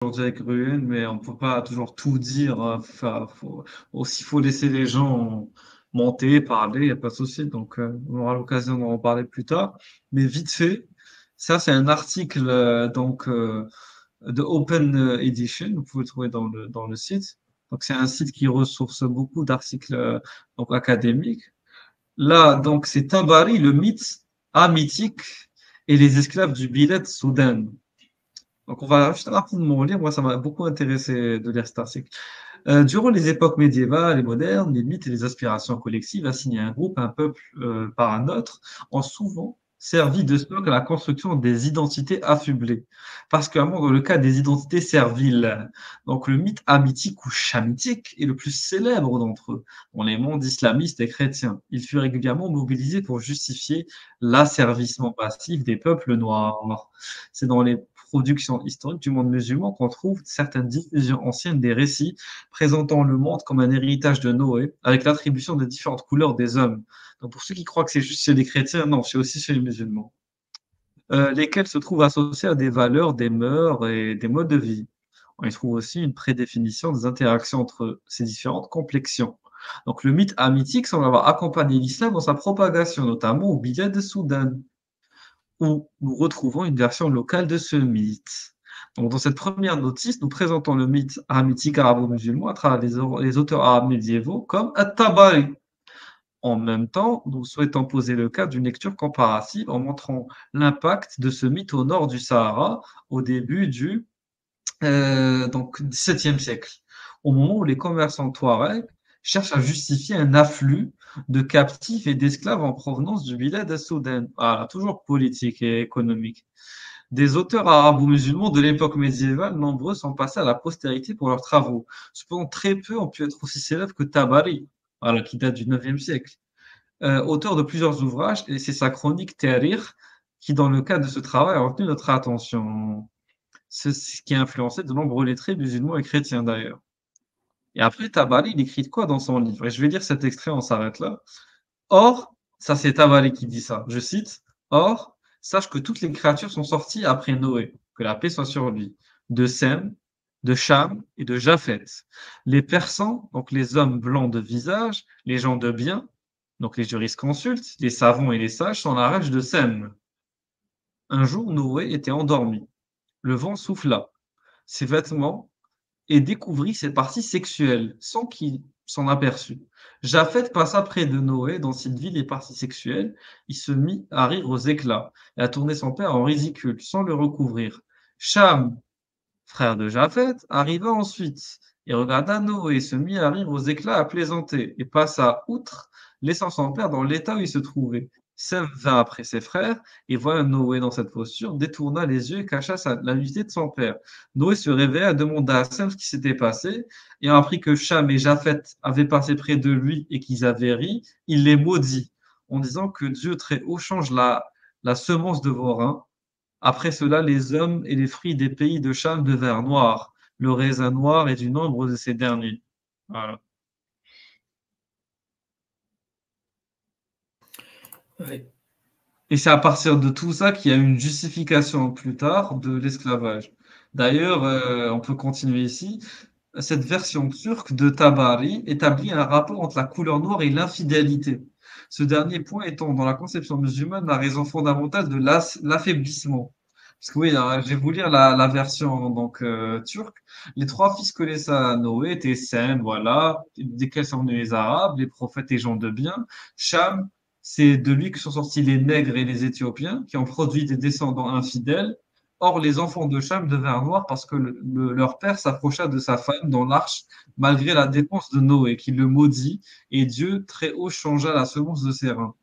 aujourd'hui avec Ruhen, mais on ne peut pas toujours tout dire. Faut laisser les gens monter, parler, il n'y a pas de souci. Donc, on aura l'occasion d'en parler plus tard. Mais vite fait, ça, c'est un article de Open Edition. Vous pouvez le trouver dans le site. Donc, c'est un site qui ressource beaucoup d'articles académiques. Là, donc, c'est Tabari, le mythe mythique et les esclaves du Biled Soudan. Donc, on va juste rapidement lire. Moi, ça m'a beaucoup intéressé de lire cet article. Durant les époques médiévales et modernes, les mythes et les aspirations collectives assignées à un groupe, un peuple par un autre, ont souvent servi de stock à la construction des identités affublées, particulièrement dans le cas des identités serviles. Donc, le mythe hamitique ou chamitique est le plus célèbre d'entre eux, dans les mondes islamistes et chrétiens. Il fut régulièrement mobilisé pour justifier l'asservissement passif des peuples noirs. C'est dans les productions historiques du monde musulman qu'on trouve certaines diffusions anciennes des récits présentant le monde comme un héritage de Noé, avec l'attribution de différentes couleurs des hommes. Donc pour ceux qui croient que c'est juste chez les chrétiens, non, c'est aussi chez les musulmans, lesquels se trouvent associés à des valeurs, des mœurs et des modes de vie. On y trouve aussi une prédéfinition des interactions entre ces différentes complexions. Donc le mythe hamitique semble avoir accompagné l'islam dans sa propagation, notamment au bilad de Soudan, où nous retrouvons une version locale de ce mythe. Donc, dans cette première notice, nous présentons le mythe hamitique arabo-musulman à travers les auteurs arabes médiévaux comme At-Tabari. En même temps, nous souhaitons poser le cas d'une lecture comparative en montrant l'impact de ce mythe au nord du Sahara au début du XVIIe siècle, au moment où les commerçants touaregs cherchent à justifier un afflux de captifs et d'esclaves en provenance du Bilad al-Soudan. Voilà, toujours politique et économique. Des auteurs arabo-musulmans de l'époque médiévale, nombreux sont passés à la postérité pour leurs travaux. Cependant, très peu ont pu être aussi célèbres que Tabari, voilà, qui date du IXe siècle. Auteur de plusieurs ouvrages, et c'est sa chronique Tahrir qui, dans le cadre de ce travail, a retenu notre attention. Ce qui a influencé de nombreux lettrés musulmans et chrétiens d'ailleurs. Et après, Tabari, il écrit quoi dans son livre? Et je vais lire cet extrait, on s'arrête là. Or, ça c'est Tabari qui dit ça, je cite, Or, sache que toutes les créatures sont sorties après Noé, que la paix soit sur lui, de Sem, de Cham et de Japheth. Les Persans, donc les hommes blancs de visage, les gens de bien, donc les jurisconsultes, les savants et les sages, sont la rage de Sem. Un jour, Noé était endormi. Le vent souffla. Ses vêtements et découvrit ses parties sexuelles sans qu'il s'en aperçût. Japheth passa près de Noé dans cette vit les parties sexuelles. Il se mit à rire aux éclats et à tourner son père en ridicule sans le recouvrir. Cham, frère de Japheth, arriva ensuite et regarda Noé et se mit à rire aux éclats, à plaisanter, et passa outre, laissant son père dans l'état où il se trouvait. Sem vint après ses frères, et voyant Noé dans cette posture, détourna les yeux et cacha la nudité de son père. Noé se réveilla, demanda à Sem ce qui s'était passé, et apprit que Cham et Japheth avaient passé près de lui et qu'ils avaient ri, il les maudit, en disant que Dieu très haut change la semence de vos reins. Après cela, les hommes et les fruits des pays de Cham devinrent noirs, le raisin noir est du nombre de ces derniers. Voilà. Ouais. Et c'est à partir de tout ça qu'il y a une justification plus tard de l'esclavage. D'ailleurs, on peut continuer ici. Cette version turque de Tabari établit un rapport entre la couleur noire et l'infidélité. Ce dernier point étant, dans la conception musulmane, la raison fondamentale de l'affaiblissement. Parce que oui, alors, je vais vous lire la version turque. Les trois fils que laissa Noé étaient Sem, voilà, desquels sont venus les Arabes, les prophètes et gens de bien. Cham, c'est de lui que sont sortis les Nègres et les Éthiopiens, qui ont produit des descendants infidèles. Or, les enfants de Cham devinrent noirs parce que leur père s'approcha de sa femme dans l'arche, malgré la dépense de Noé, qui le maudit, et Dieu très haut changea la semence de ses reins.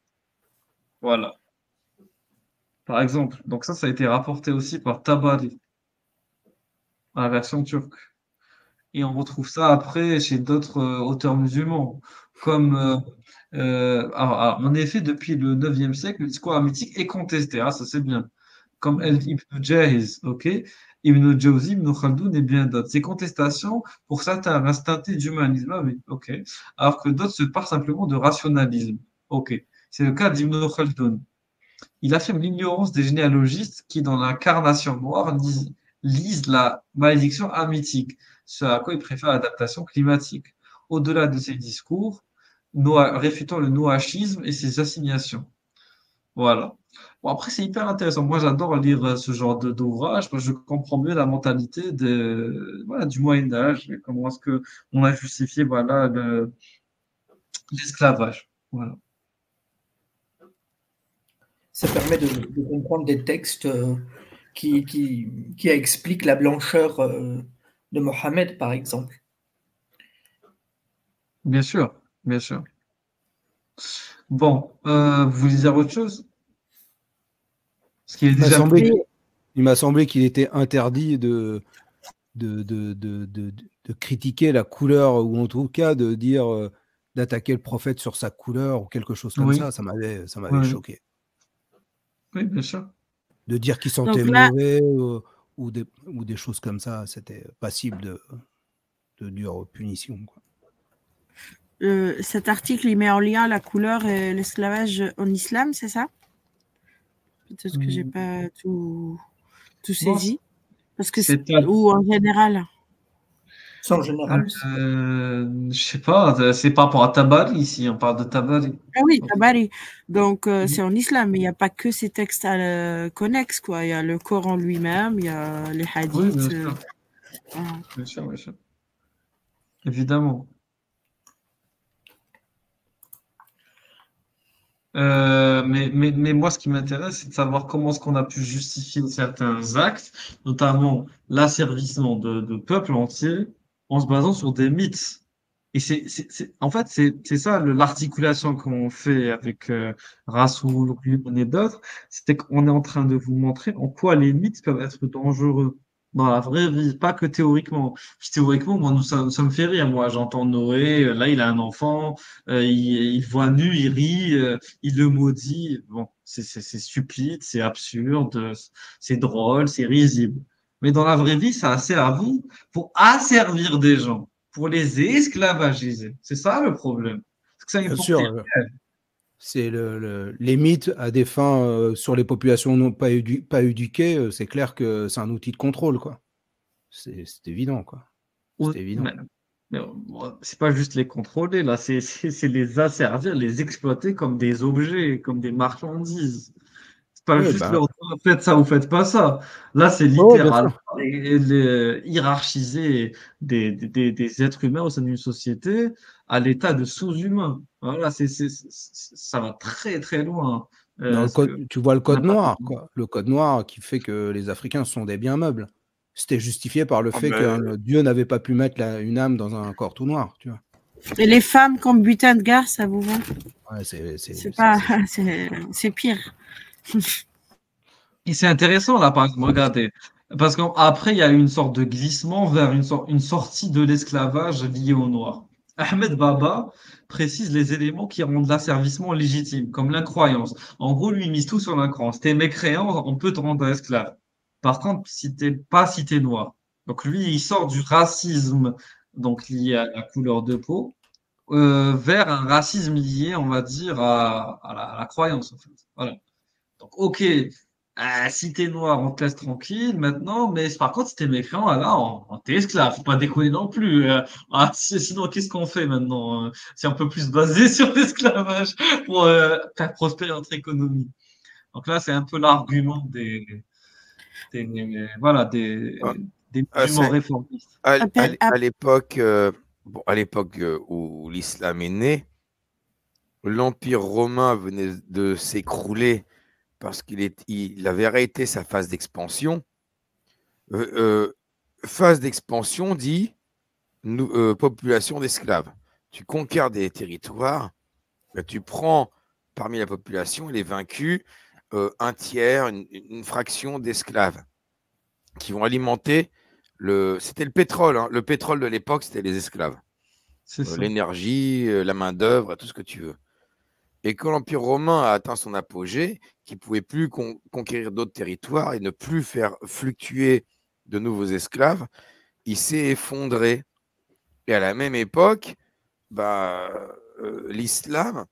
Voilà, par exemple. Donc ça a été rapporté aussi par Tabari, dans la version turque. Et on retrouve ça après chez d'autres auteurs musulmans, comme en effet, depuis le 9e siècle, le discours hermétique est contesté. Ah, ça c'est bien. Comme Ibn Jahiz, ok? Ibn Jawzi, Ibn Khaldoun et bien d'autres. Ces contestations, pour certains, restent teintées d'humanisme, ah oui, ok. Alors que d'autres se parlent simplement de rationalisme. Ok. C'est le cas d'Ibn Khaldoun. Il affirme l'ignorance des généalogistes qui, dans l'incarnation noire, lisent la malédiction hamitique, ce à quoi il préfère l'adaptation climatique. Au-delà de ces discours, réfutant le noachisme et ses assignations. Voilà. Bon, après, c'est hyper intéressant. Moi, j'adore lire ce genre d'ouvrage parce que je comprends mieux la mentalité voilà, du Moyen Âge et comment est-ce que on a justifié voilà, l'esclavage. Voilà. Ça permet de comprendre des textes qui expliquent la blancheur de Mohammed, par exemple. Bien sûr, bien sûr. Bon, vous voulez dire autre chose? Ce qui est Il m'a déjà semblé pris. qu'il il m'a semblé qu'il était interdit de critiquer la couleur, ou en tout cas de dire d'attaquer le prophète sur sa couleur ou quelque chose comme Oui, ça. Ça m'avait oui, choqué. oui, bien sûr. De dire qu'il sentait Donc là, mauvais ou des choses comme ça, c'était passible de dure punition, quoi. cet article, il met en lien la couleur et l'esclavage en islam, c'est ça? Peut-être que j'ai pas tout Non, saisi. Parce que c'est pas. ou en général. C'est en général. Je sais pas, c'est par rapport à Tabari ici, on parle de Tabari. Ah oui, Ok. Tabari. Donc, c'est en islam, mais il n'y a pas que ces textes connexes, quoi. Il y a le Coran lui-même, il y a les Oui, hadiths. bien sûr, Voilà. bien sûr, bien sûr. Évidemment. Mais moi, ce qui m'intéresse, c'est de savoir comment est-ce qu'on a pu justifier certains actes, notamment l'asservissement de peuples entiers, en se basant sur des mythes. Et en fait, c'est ça l'articulation qu'on fait avec Rassoul, Rubin et d'autres, c'est qu'on est en train de vous montrer en quoi les mythes peuvent être dangereux dans la vraie vie, pas que théoriquement. Puis théoriquement, moi, ça me fait rire. Moi, j'entends Noé, là, il a un enfant, il voit nu, il rit, il le maudit. Bon, c'est stupide, c'est absurde, c'est drôle, c'est risible. Mais dans la vraie vie, ça a servi pour asservir des gens, pour les esclavagiser. C'est ça le problème. Parce que ça, il Bien faut que sûr, c'est les mythes à des fins sur les populations non pas, pas éduquées, c'est clair que c'est un outil de contrôle, quoi. C'est évident, quoi. C'est évident. mais, c'est pas juste les contrôler, là, c'est les asservir, les exploiter comme des objets, comme des marchandises. C'est pas Oui, juste ben, leur dire faites ça ou faites pas ça. Là, c'est ouais, bien littéralement sûr. hiérarchiser des êtres humains au sein d'une société à l'état de sous-humain. Voilà, ça va très très loin. Dans le Ce que tu vois le on n'a code pas noir, compris. quoi. Le code noir qui fait que les Africains sont des biens meubles. C'était justifié par le Ah fait ben, qu'un Dieu n'avait pas pu mettre une âme dans un corps tout noir, tu vois. Et les femmes comme butin de guerre, ça vous va? Ouais, C'est pas, c'est pire. Et c'est intéressant là, par exemple, regardez. Parce qu'après, il y a eu une sorte de glissement vers une sortie de l'esclavage lié au noir. Ahmed Baba précise les éléments qui rendent l'asservissement légitime, comme l'incroyance. En gros, lui, il mise tout sur l'incroyance. T'es mécréant, on peut te rendre esclave. Par contre, si t'es noir. Donc lui, il sort du racisme donc lié à la couleur de peau vers un racisme lié, on va dire, à la croyance, en fait. Voilà. Donc, ok, si t'es noir, on te laisse tranquille maintenant, mais par contre, si t'es mécréant, là, t'es esclave. Faut pas déconner non plus. Sinon, qu'est-ce qu'on fait maintenant? Si on peut plus se baser sur l'esclavage pour faire prospérer notre économie. Donc là, c'est un peu l'argument voilà, ah, des ah, musulmans c'est réformistes. à l'époque bon, à l'époque où l'islam est né, l'Empire romain venait de s'écrouler parce il avait arrêté sa phase d'expansion. Phase d'expansion dit population d'esclaves. Tu conquiers des territoires, tu prends parmi la population, les vaincus, un tiers, une fraction d'esclaves qui vont alimenter c'était le pétrole. Hein. Le pétrole de l'époque, c'était les esclaves. C'est ça. L'énergie, la main-d'œuvre, tout ce que tu veux. Et quand l'Empire romain a atteint son apogée, qu'il ne pouvait plus conquérir d'autres territoires et ne plus faire fluctuer de nouveaux esclaves, il s'est effondré. Et à la même époque, l'islam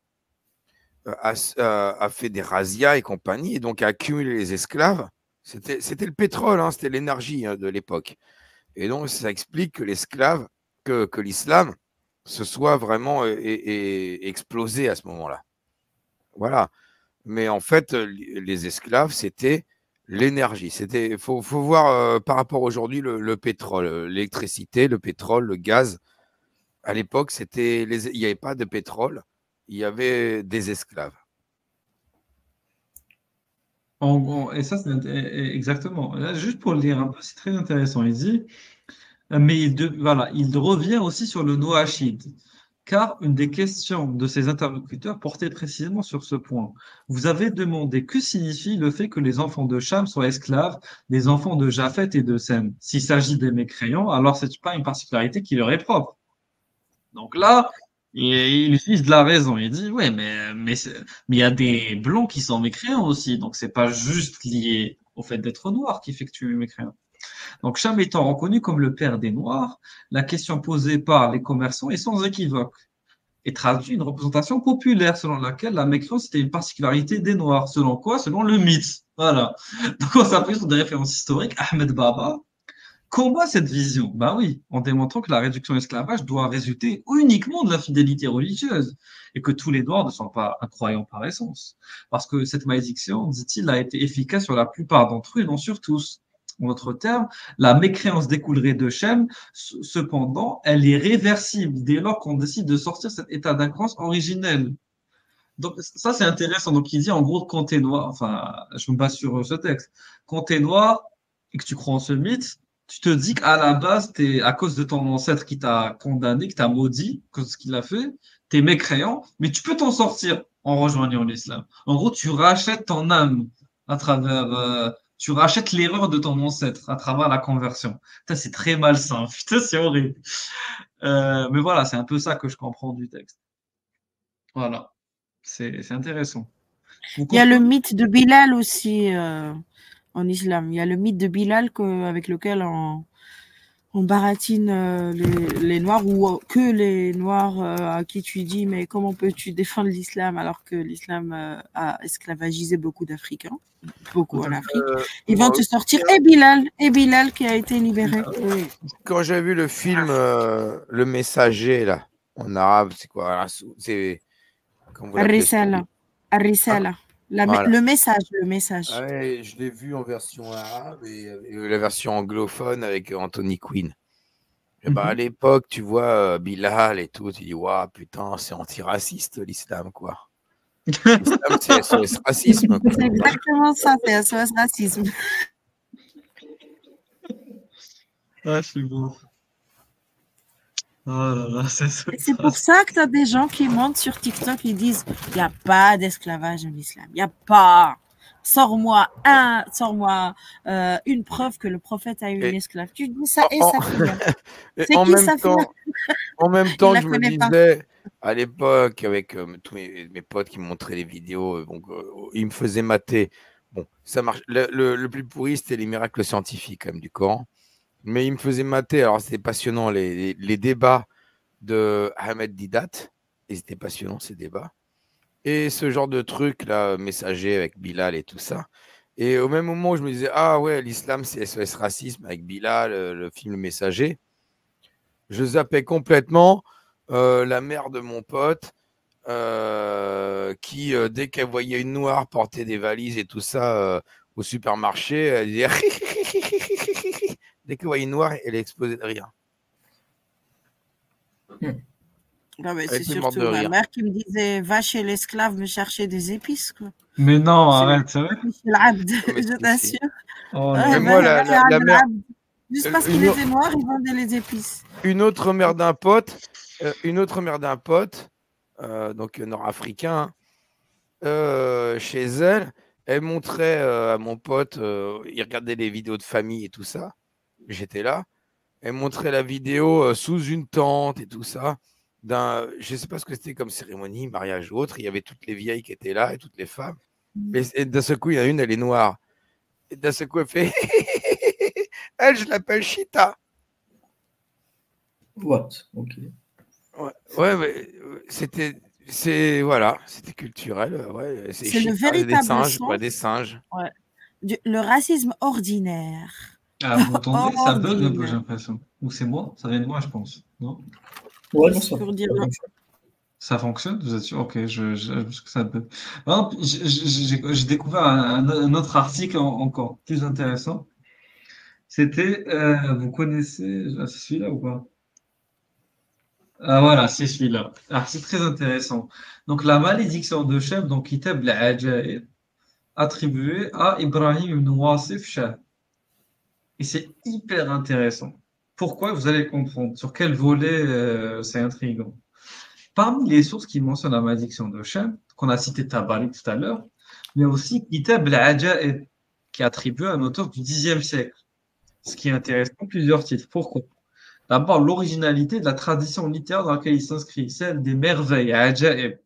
a fait des razzias et compagnie, et donc a accumulé les esclaves C'était le pétrole, hein, c'était l'énergie de l'époque. Et donc, ça explique que l'esclave, que l'islam se soit vraiment explosé à ce moment-là. Voilà. Mais en fait, les esclaves, c'était l'énergie. Il faut voir par rapport aujourd'hui le pétrole, l'électricité, le pétrole, le gaz. À l'époque, il n'y avait pas de pétrole, il y avait des esclaves. Et ça, c'est exactement. Là, juste pour le lire un peu, c'est très intéressant. Il dit, mais voilà, il revient aussi sur le Noachid, car une des questions de ses interlocuteurs portait précisément sur ce point. Vous avez demandé que signifie le fait que les enfants de Cham soient esclaves des enfants de Japhet et de Sem. S'il s'agit des mécréants, alors c'est pas une particularité qui leur est propre. Donc là, il utilise de la raison. Il dit, ouais, mais il y a des blancs qui sont mécréants aussi. Donc c'est pas juste lié au fait d'être noir qui fait que tu es mécréant. Donc Cham étant reconnu comme le père des Noirs, la question posée par les commerçants est sans équivoque et traduit une représentation populaire selon laquelle la mécréance était une particularité des Noirs. Selon quoi? Selon le mythe. Voilà. Donc on s'appuie sur des références historiques. Ahmed Baba combat cette vision. Ben oui, en démontrant que la réduction de l'esclavage doit résulter uniquement de la fidélité religieuse et que tous les Noirs ne sont pas incroyants par essence. Parce que cette malédiction, dit-il, a été efficace sur la plupart d'entre eux et non sur tous. En d'autres termes, la mécréance découlerait de Shem, cependant, elle est réversible dès lors qu'on décide de sortir cet état d'incroyance originel. Donc, ça, c'est intéressant. Donc, il dit, en gros, quand t'es noir, enfin, je me base sur ce texte, quand t'es noir et que tu crois en ce mythe, tu te dis qu'à la base, t'es, à cause de ton ancêtre qui t'a condamné, qui t'a maudit, cause de ce qu'il a fait, t'es mécréant, mais tu peux t'en sortir en rejoignant l'islam. En gros, tu rachètes ton âme à travers, tu rachètes l'erreur de ton ancêtre à travers la conversion. Putain, c'est très malsain. Putain, c'est horrible. Mais voilà, c'est un peu ça que je comprends du texte. Voilà. C'est intéressant. Il y a le mythe de Bilal aussi en islam. Il y a le mythe de Bilal avec lequel on baratine les Noirs ou que les Noirs à qui tu dis mais comment peux-tu défendre l'islam alors que l'islam a esclavagisé beaucoup d'Africains, beaucoup en Afrique. Ils vont te sortir et Bilal qui a été libéré. Quand j'ai vu le film Le Messager là en arabe, c'est quoi? C'est Ar-Risala. Voilà. Le message. Ouais, je l'ai vu en version arabe et la version anglophone avec Anthony Quinn. Et bah, à l'époque, tu vois Bilal et tout, tu dis waouh, putain, c'est antiraciste l'islam, quoi. L'islam, c'est SOS racisme. Quoi. C'est exactement ça, c'est SOS racisme. Ah, c'est beau. Oh là là, c'est pour ça que tu as des gens qui montent sur TikTok et disent il n'y a pas d'esclavage en islam. Il n'y a pas. Sors-moi une preuve que le prophète a eu une esclave. Tu dis ça et ça fait. C'est qui ça fait? En même temps, je me disais, à l'époque, avec tous mes potes qui me montraient les vidéos, donc, ils me faisaient mater. Bon, ça marche. Le plus pourri, c'était les miracles scientifiques, quand même, du Coran. Mais il me faisait mater, alors c'était passionnant, les débats de Ahmed Didat, et c'était passionnant ces débats. Et ce genre de truc là, messager avec Bilal et tout ça. Et au même moment où je me disais, ah ouais, l'islam c'est SOS racisme avec Bilal, le film Messager, je zappais complètement la mère de mon pote qui, dès qu'elle voyait une noire porter des valises et tout ça au supermarché, elle disait dès qu'elle voyait une noire, elle explosait de rire. Non, mais c'est surtout ma mère qui me disait va chez l'esclave me chercher des épices. Quoi. Mais non, arrête, c'est vrai. Je t'assure. Oh, mais moi, la mère. Juste parce qu'il était noir, ils vendaient les épices. Une autre mère d'un pote, donc nord-africain, chez elle, elle montrait à mon pote, il regardait les vidéos de famille et tout ça. J'étais là. Elle montrait la vidéo sous une tente et tout ça. Je ne sais pas ce que c'était comme cérémonie, mariage ou autre. Il y avait toutes les vieilles qui étaient là et toutes les femmes. Et d'un seul coup, il y en a une, elle est noire. Et d'un seul coup, elle fait elle, je l'appelle Chita. What? Ok. Ouais, mais c'était culturel. Ouais, c'est le véritable des singes, sens. quoi, des singes. Ouais. Le racisme ordinaire. Ah, vous m'entendez? Ça bug un peu, Ordinaire. j'ai l'impression. Ou c'est moi? Ça vient de moi, je pense. Non? Ouais, non, ça, Pour dire ça non. fonctionne. Ça fonctionne? Vous êtes sûr? Ok, parce que ça bug. Par exemple, j'ai découvert un autre article encore plus intéressant. C'était, vous connaissez, c'est celui-là ou pas? Ah voilà, c'est celui-là. Ah, c'est très intéressant. Donc, la malédiction de Shem, donc Kitab al-Ajaïb, attribuée à Ibrahim ibn Wasif Shah. Et c'est hyper intéressant. Pourquoi? Vous allez comprendre. Sur quel volet c'est intriguant. Parmi les sources qui mentionnent la malédiction de Shem, qu'on a cité Tabari tout à l'heure, il y a aussi Kitab al-Ajaïb, qui est attribué à un auteur du Xe siècle. Ce qui est intéressant, plusieurs titres. Pourquoi? D'abord, l'originalité de la tradition littéraire dans laquelle il s'inscrit, celle des merveilles, Ajaïb,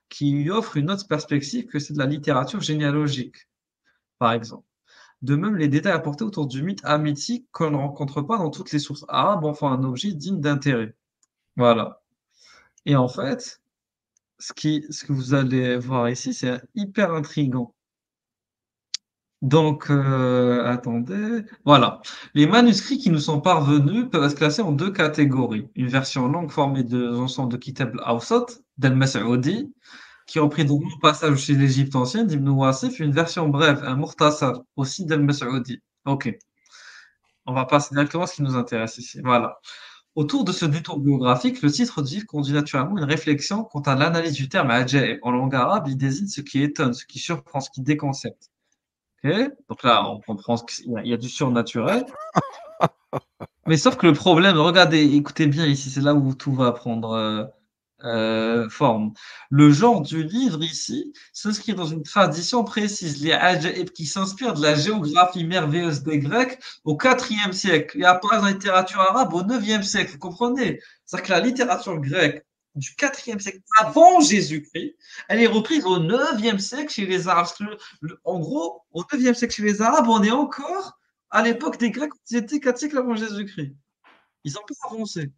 qui lui offre une autre perspective que c'est de la littérature généalogique, par exemple. De même, les détails apportés autour du mythe hamitique qu'on ne rencontre pas dans toutes les sources arabes en font un objet digne d'intérêt. Voilà. Et en fait, ce que vous allez voir ici, c'est hyper intriguant. Donc, attendez. Voilà. Les manuscrits qui nous sont parvenus peuvent être classés en deux catégories. Une version longue formée de l'ensemble de Kitab al-Awsat, d'Al-Mas'udi, qui reprit de nombreux passages chez l'Égypte ancienne, d'Ibn Wasif, une version brève, un Mukhtasar, aussi d'Al-Mas'udi. Ok. On va passer directement à ce qui nous intéresse ici. Voilà. Autour de ce détour biographique, le titre du livre conduit naturellement une réflexion quant à l'analyse du terme ajaib. En langue arabe, il désigne ce qui étonne, ce qui surprend, ce qui déconcerte. Ok. Donc là, on comprend qu'il y a du surnaturel. Mais sauf que le problème, regardez, écoutez bien ici, c'est là où tout va prendre forme. Le genre du livre ici s'inscrit dans une tradition précise, les ajaib qui s'inspirent de la géographie merveilleuse des Grecs au IVe siècle et apparaissent dans la littérature arabe au IXe siècle. Vous comprenez? C'est-à-dire que la littérature grecque du IVe siècle avant Jésus-Christ, elle est reprise au IXe siècle chez les Arabes. Parce que en gros, au IXe siècle chez les Arabes, on est encore à l'époque des Grecs, ils étaient 4 siècles avant Jésus-Christ. Ils ont pas avancé.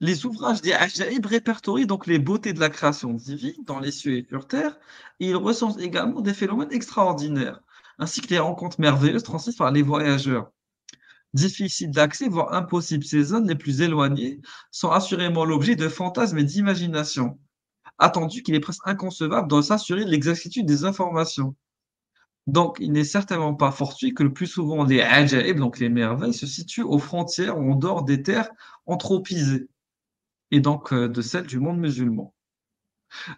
Les ouvrages des Ajaïb répertorient donc les beautés de la création divine dans les cieux et sur terre, et ils recensent également des phénomènes extraordinaires, ainsi que les rencontres merveilleuses transmises par les voyageurs. Difficiles d'accès, voire impossibles, ces zones les plus éloignées sont assurément l'objet de fantasmes et d'imagination, attendu qu'il est presque inconcevable de s'assurer de l'exactitude des informations. Donc, il n'est certainement pas fortuit que le plus souvent les Ajaïb, donc les merveilles, se situent aux frontières ou en dehors des terres anthropisées et donc de celle du monde musulman.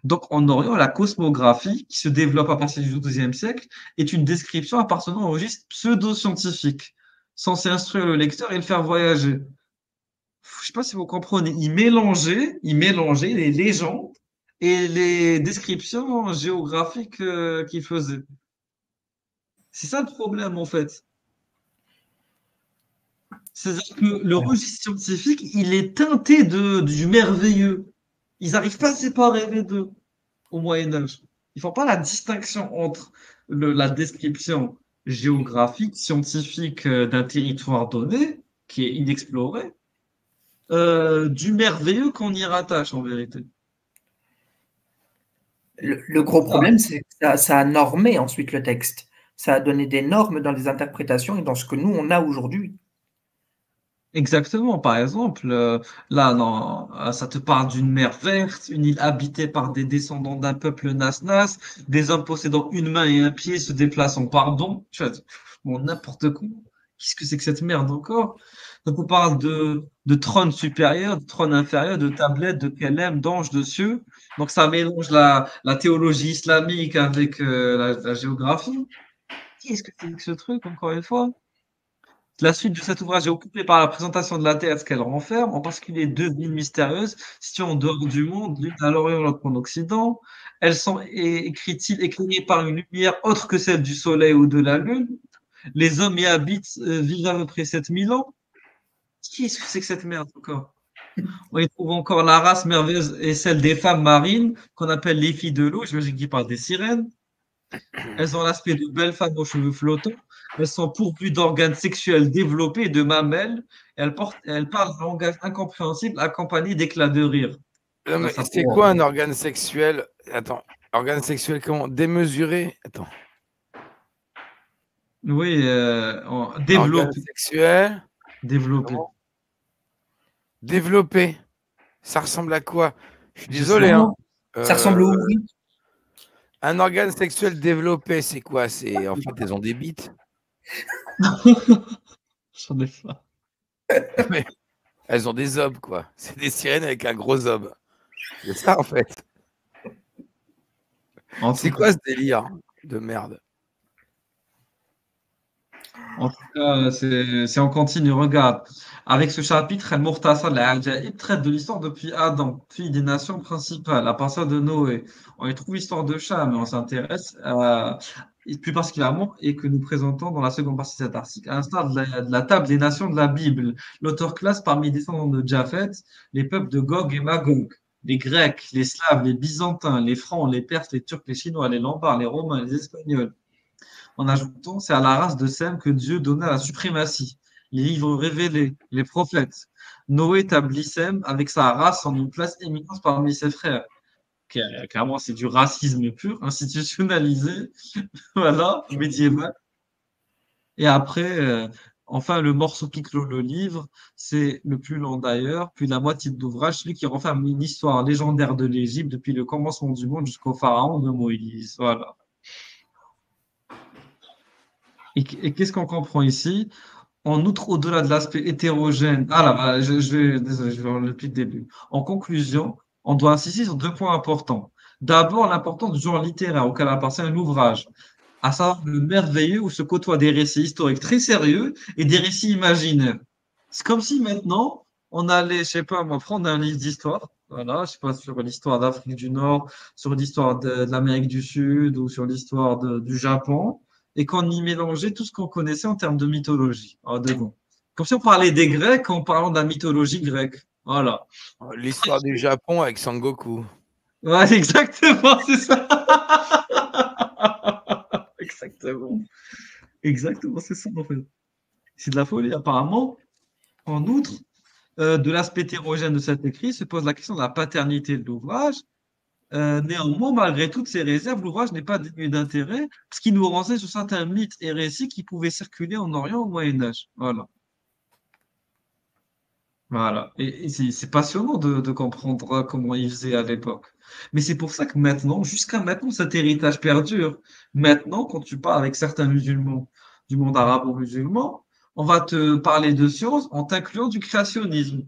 Donc en Orient, la cosmographie, qui se développe à partir du XIIe siècle, est une description appartenant au registre pseudo-scientifique, censé instruire le lecteur et le faire voyager. Je ne sais pas si vous comprenez, il mélangeait les légendes et les descriptions géographiques qu'il faisait. C'est ça le problème en fait. C'est-à-dire que le registre scientifique, il est teinté du merveilleux. Ils n'arrivent pas à séparer les deux au Moyen-Âge. Ils ne font pas la distinction entre la description géographique, scientifique d'un territoire donné, qui est inexploré, du merveilleux qu'on y rattache en vérité. Le gros problème, c'est que ça a normé ensuite le texte. Ça a donné des normes dans les interprétations et dans ce que nous, on a aujourd'hui. Exactement. Par exemple, là, non, ça te parle d'une mer verte, une île habitée par des descendants d'un peuple nas-nas, des hommes possédant une main et un pied se déplaçant par don. Tu vois, bon, n'importe quoi. Qu'est-ce que c'est que cette merde encore? Donc, on parle de trône supérieur, de trône inférieur, de tablettes, de kelem, d'anges, de cieux. Donc, ça mélange la théologie islamique avec la géographie. Qu'est-ce que c'est que ce truc, encore une fois? La suite de cet ouvrage est occupée par la présentation de la Terre et ce qu'elle renferme, en particulier deux villes mystérieuses situées en dehors du monde, l'une à l'Orient et l'autre en Occident. Elles sont, écrit-il, éclairées par une lumière autre que celle du Soleil ou de la Lune. Les hommes y habitent, vivent à peu près 7000 ans. Qu'est-ce que c'est que cette merde encore? On y trouve encore la race merveilleuse et celle des femmes marines, qu'on appelle les filles de l'eau, j'imagine qu'ils parlent des sirènes. Elles ont l'aspect de belles femmes aux cheveux flottants. Elles sont pourvues d'organes sexuels développés et de mamelles. Elles parlent un langage incompréhensible accompagné d'éclats de rire. C'est quoi un organe sexuel? Attends, organe sexuel comment? Démesuré? Attends. Oui, Organe développer. sexuel. Développer. Développé. Ça ressemble à quoi? Je suis Je désolé, sais. hein. Ça ressemble au oui. Un organe sexuel développé, c'est quoi? C'est en fait, elles ont des bites. J'en ai pas. Mais elles ont des obs, quoi. C'est des sirènes avec un gros ob. C'est ça, en fait. En C'est tout quoi ce délire de merde? En tout cas, c'est en continu. Regarde, avec ce chapitre, Al-Mukhtasar al-Ajaïb traite de l'histoire depuis Adam, puis des nations principales, à partir de Noé. On y trouve l'histoire de Cham, mais on s'intéresse et plus particulièrement, et que nous présentons dans la seconde partie de cet article, à l'instar de la table des nations de la Bible. L'auteur classe parmi les descendants de Japhet les peuples de Gog et Magog, les Grecs, les Slaves, les Byzantins, les Francs, les Perses, les Turcs, les Chinois, les Lombards, les Romains, les Espagnols. En ajoutant, c'est à la race de Sem que Dieu donna la suprématie, les livres révélés, les prophètes. Noé établit Sem avec sa race en une place éminente parmi ses frères. Clairement, c'est du racisme pur, institutionnalisé, voilà, médiéval. Et après, enfin, le morceau qui clôt le livre, c'est le plus long d'ailleurs, puis la moitié de l'ouvrage, celui qui renferme une histoire légendaire de l'Égypte depuis le commencement du monde jusqu'au pharaon de Moïse. Voilà. Et qu'est-ce qu'on comprend ici? En outre, au-delà de l'aspect hétérogène, ah là, voilà, désolé, je vais reprendre depuis le début. En conclusion, on doit insister sur deux points importants. D'abord, l'importance du genre littéraire auquel appartient l'ouvrage, à savoir le merveilleux où se côtoient des récits historiques très sérieux et des récits imaginaires. C'est comme si maintenant, on allait, je sais pas, moi, prendre un livre d'histoire, voilà, je sais pas, sur l'histoire d'Afrique du Nord, sur l'histoire de l'Amérique du Sud ou sur l'histoire du Japon, et qu'on y mélangeait tout ce qu'on connaissait en termes de mythologie. Ah, dedans. Comme si on parlait des Grecs en parlant de la mythologie grecque. Voilà. L'histoire du Japon avec Sangoku. Ouais, exactement, c'est ça. Exactement. Exactement, c'est ça, en fait. C'est de la folie. Apparemment, en outre, de l'aspect hétérogène de cet écrit se pose la question de la paternité de l'ouvrage. Néanmoins, malgré toutes ces réserves, l'ouvrage n'est pas dénué d'intérêt, parce qu'il nous renseigne sur certains mythes et récits qui pouvaient circuler en Orient au Moyen Âge. Voilà. Voilà. Et c'est passionnant de comprendre comment ils faisaient à l'époque. Mais c'est pour ça que maintenant, jusqu'à maintenant, cet héritage perdure. Maintenant, quand tu parles avec certains musulmans du monde arabo-musulman, on va te parler de science en t'incluant du créationnisme.